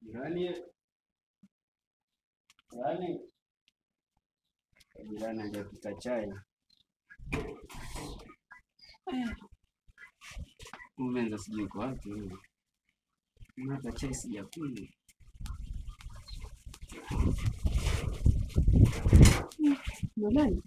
Jirani hajapika chai. Mwenza sijui uko wapi wewe. Hata chai sijakunywa. Nani?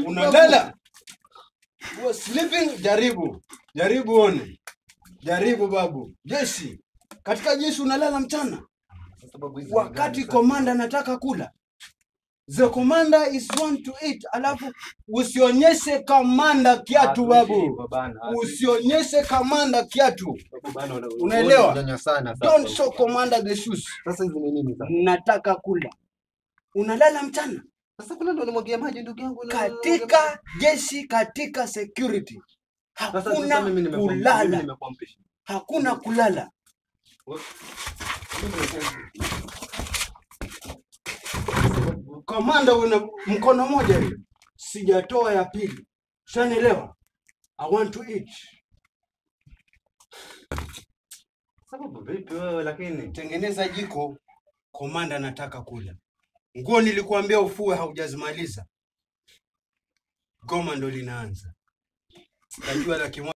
Unalala? You are sleeping? Jaribu one. Jaribu babu. Jeshi. Katika jeshi unalala mchana? Wakati komanda anataka kula. The commander is want to eat. Alafu usionyeshe kamanda kiatu babu. Usionyeshe kamanda kiatu. Unaelewa? Don't show commander the shoes. Sasa hizi ni nini sasa? Nataka kula. Unalala mchana? Sasa kula ndo nimwagia maji ndugu yangu. Katika jeshi, katika security. Hakuna kulala. Hakuna kulala. Komanda una mkono moja hiyo. Sijatoa ya pili. Unanielewa? I want to eat. Sababu vipi wewe lakini? Tengeneza jiko, komanda anataka kula. Nguo nilikuambia ufue haujazimaliza. Goma ndo linaanza. Najua